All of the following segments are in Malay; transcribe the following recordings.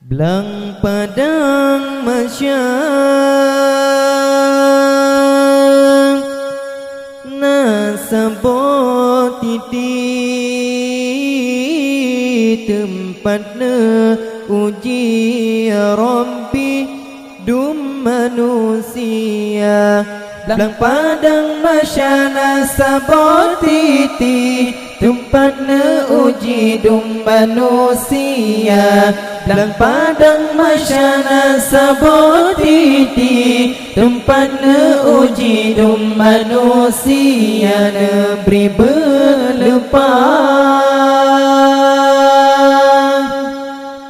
Belang padang masyang nasabot titi tempatna uji ya Rabbi dum manusia. Belang padang masyang nasabot titi tempatna uji dum manusia. Belang padang masyana sabot titi tempatna uji dum manusia neberi berlepas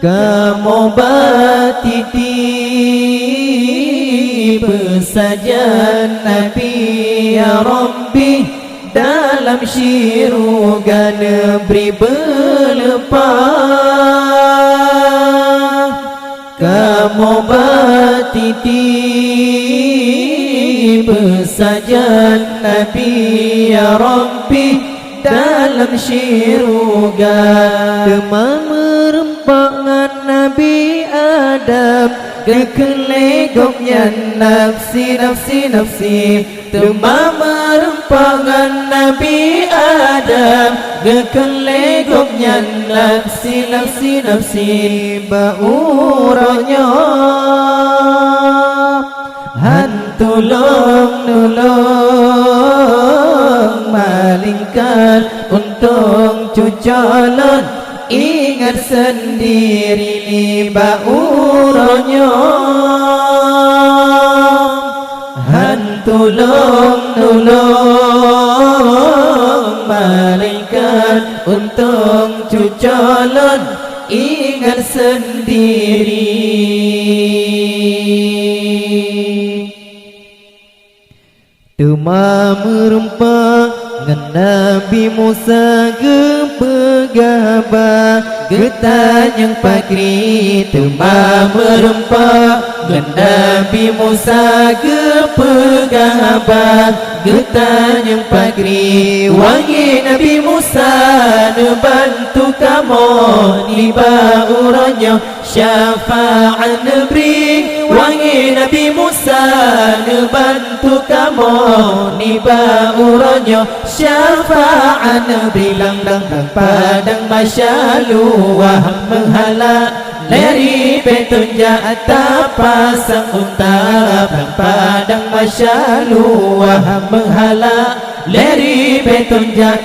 kamu batiti besajan Nabi ya Rabbi dalam syiruga neberi berlepas kamu batiti besajan Nabi ya Rabbi dalam syiruga demam merempangan Nabi Adam kekelegoknya nafsi nafsi nafsi demam merempangan Nabi Adam kekelegoknya nafsi nafsi nafsi bauranya hantulung nulung malingkan untung cucolon ingat sendiri liba uronya hantulung nulung malingkan untung cucolon ingat sendiri. Demam merempak ngan Nabi Musa gepegaba getanyang pagri demam merempak ngan Nabi Musa gepegaba getanyang pagri wangi Nabi Musa nebantu kamu niba uranya syafa'an nebri wangi Nabi Musa nebantu kamu niba uranya syafa'an nebri lang padang masyalu waham menghala leri petunja pasang unta lang padang masyalu waham menghala leri petunja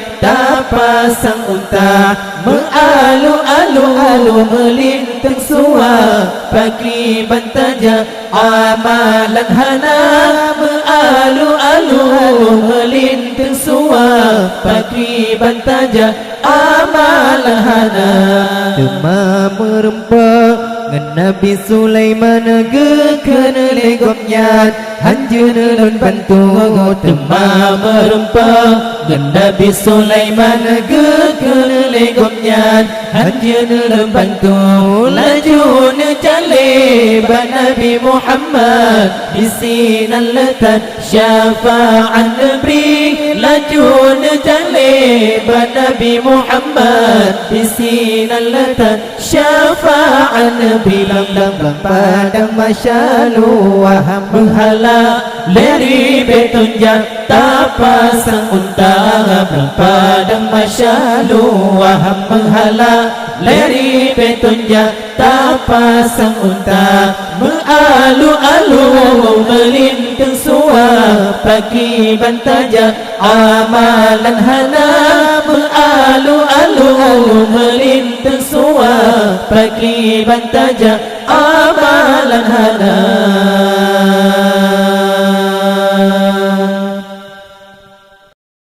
pasang unta mengalu-alu melintang suar pagi bantaja amalan hana mengalu-alu melintang suar pagi bantaja amalan hana demam merempak ngan Nabi Sulaiman gekena legoknya hanjeun lun bantu demam merempak ngan Nabi Sulaiman gekena legoknya hanjeun lun bantu laju nejale ba Nabi Muhammad bisinan letan syafa'an nebri laju nejale ba Nabi Muhammad bisinan letan syafa'an bilang padang masyalu waham menghala leri betunja pasang unta padang masyalu waham menghala leri betunja pasang unta mengalu-alu melintang suar pagi bantaja amalan hana mengalu-alu melintang suar pagi bantaja amalan hana